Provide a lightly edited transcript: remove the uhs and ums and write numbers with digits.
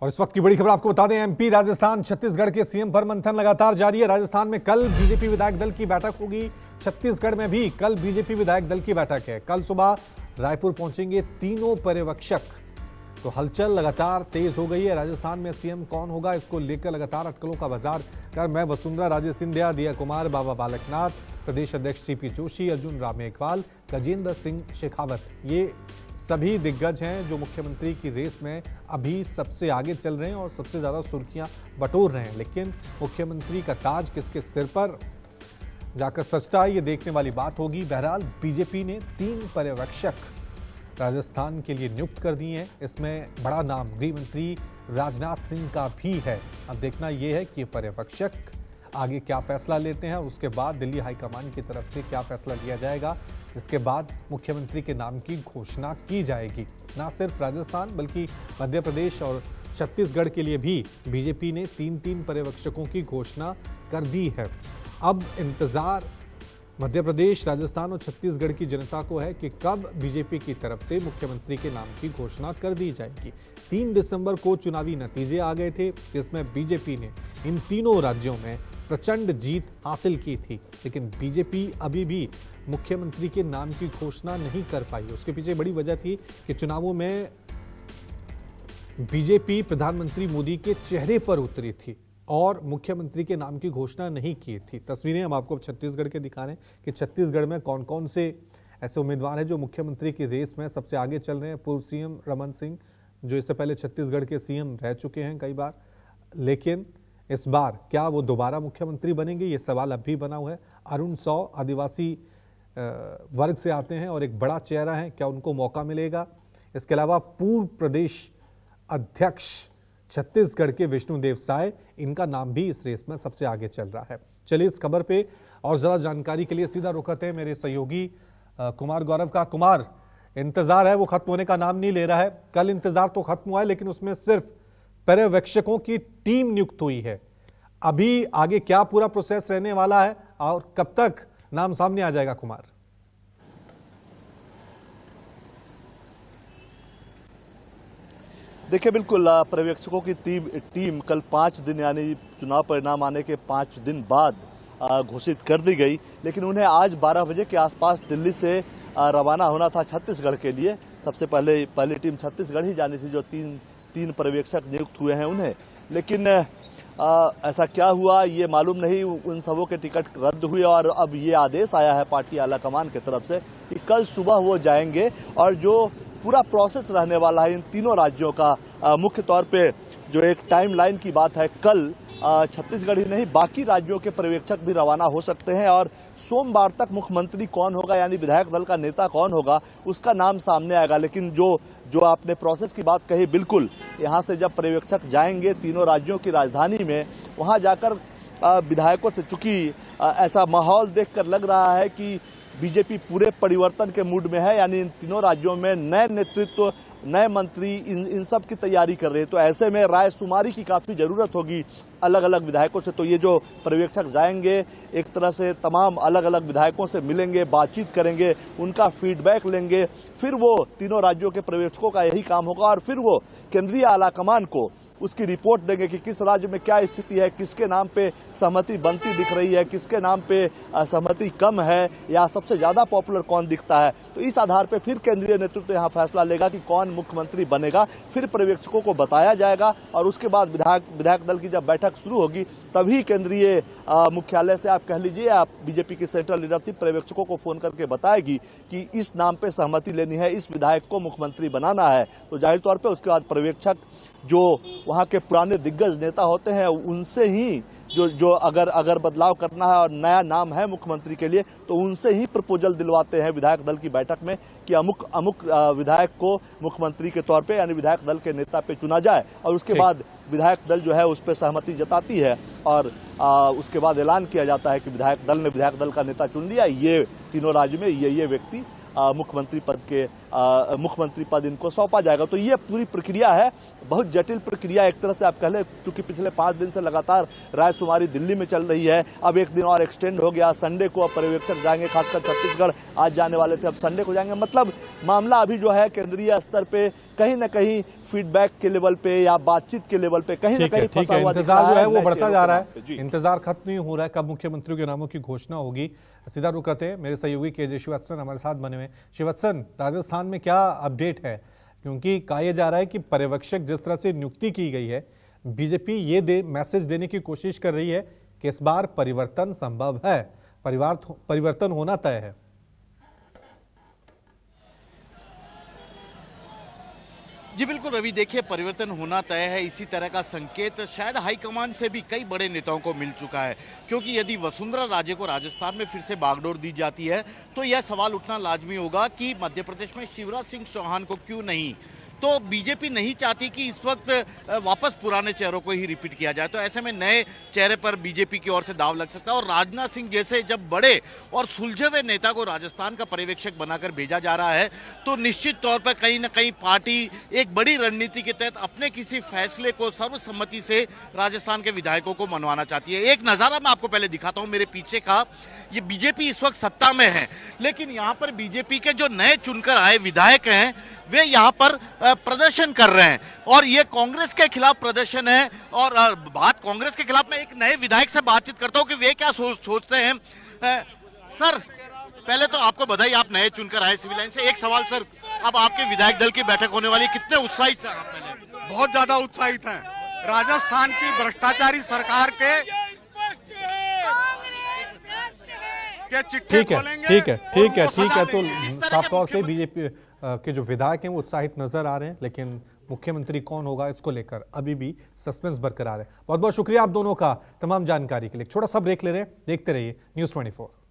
और इस वक्त की बड़ी खबर आपको बता दें, एमपी, राजस्थान, छत्तीसगढ़ के सीएम पर मंथन लगातार जारी है। राजस्थान में कल बीजेपी विधायक दल की बैठक होगी, छत्तीसगढ़ में भी कल बीजेपी विधायक दल की बैठक है। कल सुबह रायपुर पहुंचेंगे तीनों पर्यवेक्षक। तो हलचल लगातार तेज हो गई है। राजस्थान में सीएम कौन होगा, इसको लेकर लगातार अटकलों का बाजार कर मैं वसुंधरा राजे सिंधिया, दिया कुमार, बाबा बालकनाथ, प्रदेश अध्यक्ष सीपी जोशी, अर्जुन राम मेघवाल, गजेंद्र सिंह शेखावत, ये सभी दिग्गज हैं जो मुख्यमंत्री की रेस में अभी सबसे आगे चल रहे हैं और सबसे ज्यादा सुर्खियां बटोर रहे हैं। लेकिन मुख्यमंत्री का ताज किसके सिर पर जाकर सजता है, ये देखने वाली बात होगी। बहरहाल बीजेपी ने 3 पर्यवेक्षक राजस्थान के लिए नियुक्त कर दिए हैं। इसमें बड़ा नाम गृह मंत्री राजनाथ सिंह का भी है। अब देखना यह है कि पर्यवेक्षक आगे क्या फैसला लेते हैं और उसके बाद दिल्ली हाईकमान की तरफ से क्या फैसला लिया जाएगा, जिसके बाद मुख्यमंत्री के नाम की घोषणा की जाएगी। ना सिर्फ राजस्थान बल्कि मध्य प्रदेश और छत्तीसगढ़ के लिए भी बीजेपी ने 3-3 पर्यवेक्षकों की घोषणा कर दी है। अब इंतजार मध्य प्रदेश, राजस्थान और छत्तीसगढ़ की जनता को है कि कब बीजेपी की तरफ से मुख्यमंत्री के नाम की घोषणा कर दी जाएगी। 3 दिसंबर को चुनावी नतीजे आ गए थे, जिसमें बीजेपी ने इन तीनों राज्यों में प्रचंड जीत हासिल की थी। लेकिन बीजेपी अभी भी मुख्यमंत्री के नाम की घोषणा नहीं कर पाई। उसके पीछे बड़ी वजह थी कि चुनावों में बीजेपी प्रधानमंत्री मोदी के चेहरे पर उतरी थी और मुख्यमंत्री के नाम की घोषणा नहीं की थी। तस्वीरें हम आपको छत्तीसगढ़ के दिखा रहे हैं कि छत्तीसगढ़ में कौन कौन से ऐसे उम्मीदवार हैं जो मुख्यमंत्री की रेस में सबसे आगे चल रहे हैं। पूर्व सीएम रमन सिंह, जो इससे पहले छत्तीसगढ़ के सीएम रह चुके हैं कई बार, लेकिन इस बार क्या वो दोबारा मुख्यमंत्री बनेंगे, ये सवाल अब भी बना हुआ है। अरुण सौ आदिवासी वर्ग से आते हैं और एक बड़ा चेहरा है, क्या उनको मौका मिलेगा? इसके अलावा पूर्व प्रदेश अध्यक्ष छत्तीसगढ़ के विष्णुदेव साय, इनका नाम भी इस रेस में सबसे आगे चल रहा है। चलिए इस खबर पे और ज्यादा जानकारी के लिए सीधा रुख करते हैं मेरे सहयोगी कुमार गौरव का। कुमार, इंतजार है वो खत्म होने का नाम नहीं ले रहा है। कल इंतजार तो खत्म हुआ है, लेकिन उसमें सिर्फ पर्यवेक्षकों की टीम नियुक्त हुई है। अभी आगे क्या पूरा प्रोसेस रहने वाला है और कब तक नाम सामने आ जाएगा कुमार? देखिए, बिल्कुल पर्यवेक्षकों की टीम कल 5 दिन यानी चुनाव परिणाम आने के 5 दिन बाद घोषित कर दी गई। लेकिन उन्हें आज 12 बजे के आसपास दिल्ली से रवाना होना था छत्तीसगढ़ के लिए। सबसे पहली टीम छत्तीसगढ़ ही जानी थी, जो तीन पर्यवेक्षक नियुक्त हुए हैं उन्हें। लेकिन ऐसा क्या हुआ ये मालूम नहीं। उन सबों के टिकट रद्द हुए और अब ये आदेश आया है पार्टी आलाकमान की तरफ से कि कल सुबह वो जाएंगे और जो पूरा प्रोसेस रहने वाला है इन तीनों राज्यों का, मुख्य तौर पे जो एक टाइमलाइन की बात है, कल छत्तीसगढ़ ही नहीं बाकी राज्यों के पर्यवेक्षक भी रवाना हो सकते हैं और सोमवार तक मुख्यमंत्री कौन होगा यानी विधायक दल का नेता कौन होगा उसका नाम सामने आएगा। लेकिन जो आपने प्रोसेस की बात कही, बिल्कुल यहां से जब पर्यवेक्षक जाएंगे तीनों राज्यों की राजधानी में, वहां जाकर विधायकों से, चूंकि ऐसा माहौल देखकर लग रहा है कि बीजेपी पूरे परिवर्तन के मूड में है, यानी इन तीनों राज्यों में नए नेतृत्व, नए मंत्री इन सब की तैयारी कर रहे हैं। तो ऐसे में राय शुमारी की काफी जरूरत होगी अलग अलग विधायकों से। तो ये जो पर्यवेक्षक जाएंगे एक तरह से तमाम अलग अलग विधायकों से मिलेंगे, बातचीत करेंगे, उनका फीडबैक लेंगे, फिर वो तीनों राज्यों के पर्यवेक्षकों का यही काम होगा और फिर वो केंद्रीय आलाकमान को उसकी रिपोर्ट देंगे कि किस राज्य में क्या स्थिति है, किसके नाम पे सहमति बनती दिख रही है, किसके नाम पे सहमति कम है या सबसे ज्यादा पॉपुलर कौन दिखता है। तो इस आधार पे फिर केंद्रीय नेतृत्व यहाँ फैसला लेगा कि कौन मुख्यमंत्री बनेगा। फिर पर्यवेक्षकों को बताया जाएगा और उसके बाद विधायक दल की जब बैठक शुरू होगी तभी केंद्रीय मुख्यालय से, आप कह लीजिए, आप बीजेपी की सेंट्रल लीडरशिप पर्यवेक्षकों को फोन करके बताएगी कि इस नाम पे सहमति लेनी है, इस विधायक को मुख्यमंत्री बनाना है। तो जाहिर तौर पर उसके बाद पर्यवेक्षक जो वहां के पुराने दिग्गज नेता होते हैं उनसे ही जो अगर बदलाव करना है और नया नाम है मुख्यमंत्री के लिए तो उनसे ही प्रपोजल दिलवाते हैं विधायक दल की बैठक में कि अमुक विधायक को मुख्यमंत्री के तौर पे यानी विधायक दल के नेता पे चुना जाए। और उसके बाद विधायक दल जो है उस पर सहमति जताती है और उसके बाद ऐलान किया जाता है कि विधायक दल ने विधायक दल का नेता चुन लिया। ये तीनों राज्य में ये व्यक्ति मुख्यमंत्री पद के मुख्यमंत्री पद इनको सौंपा जाएगा। तो ये पूरी प्रक्रिया है, बहुत जटिल प्रक्रिया एक तरह से आप कह लें, क्योंकि पिछले 5 दिन से लगातार रायशुमारी दिल्ली में चल रही है। अब एक दिन और एक्सटेंड हो गया, संडे को अब पर्यवेक्षक जाएंगे, खासकर छत्तीसगढ़ आज जाने वाले थे, अब संडे को जाएंगे। मतलब मामला अभी जो है केंद्रीय स्तर पे कहीं ना कहीं फीडबैक के लेवल पे या बातचीत के लेवल पे कहीं ना कहीं फंसा हुआ दिख रहा इंतजार जो है वो नए बढ़ता चेहरों जा के रहा नाम पे। है, जी। इंतजार खत्म नहीं हो रहा है कब मुख्यमंत्रियों के नामों की घोषणा होगी। सीधा रुक करते हैं, मेरे सहयोगी केजे श्रीवत्सन हमारे साथ बने हुए। श्रीवत्सन, राजस्थान में क्या अपडेट है? क्योंकि कहा जा रहा है कि पर्यवेक्षक जिस तरह से नियुक्ति की गई है, बीजेपी ये मैसेज देने की कोशिश कर रही है कि इस बार परिवर्तन संभव है, परिवर्तन होना तय है। जी बिल्कुल रवि, देखिए परिवर्तन होना तय है, इसी तरह का संकेत शायद हाईकमान से भी कई बड़े नेताओं को मिल चुका है। क्योंकि यदि वसुंधरा राजे को राजस्थान में फिर से बागडोर दी जाती है तो यह सवाल उठना लाजमी होगा कि मध्य प्रदेश में शिवराज सिंह चौहान को क्यों नहीं। तो बीजेपी नहीं चाहती कि इस वक्त वापस पुराने चेहरों को ही रिपीट किया जाए, तो ऐसे में नए चेहरे पर बीजेपी की ओर से दाव लग सकता है। और राजनाथ सिंह जैसे जब बड़े और सुलझे हुए नेता को राजस्थान का पर्यवेक्षक बनाकर भेजा जा रहा है तो निश्चित तौर पर कहीं ना कहीं पार्टी एक बड़ी रणनीति के तहत अपने किसी फैसले को सर्वसम्मति से राजस्थान के विधायकों को मनवाना चाहती है। एक नज़ारा मैं आपको पहले दिखाता हूं मेरे पीछे का। ये बीजेपी इस वक्त सत्ता में है, लेकिन यहाँ पर बीजेपी के जो नए चुनकर आए विधायक हैं वे यहाँ पर प्रदर्शन कर रहे हैं और ये कांग्रेस के खिलाफ प्रदर्शन है। और बात कांग्रेस के खिलाफ, मैं एक नए विधायक से बातचीत करता हूँ कि वे क्या सोचते हैं। सर, पहले तो आपको बधाई, आप नए चुनकर आए सिविल लाइन से। एक सवाल सर, अब आपके विधायक दल की बैठक होने वाली है, कितने उत्साहित सर आप? पहले बहुत ज्यादा उत्साहित हैं। राजस्थान की भ्रष्टाचारी सरकार के चिट्ठे खोलेंगे। ठीक है। तो साफ तौर से बीजेपी के जो विधायक हैं वो उत्साहित नजर आ रहे हैं, लेकिन मुख्यमंत्री कौन होगा इसको लेकर अभी भी सस्पेंस बरकरार है। बहुत बहुत शुक्रिया आप दोनों का तमाम जानकारी के लिए। छोटा सा ब्रेक ले रहे हैं, देखते रहिए News 24।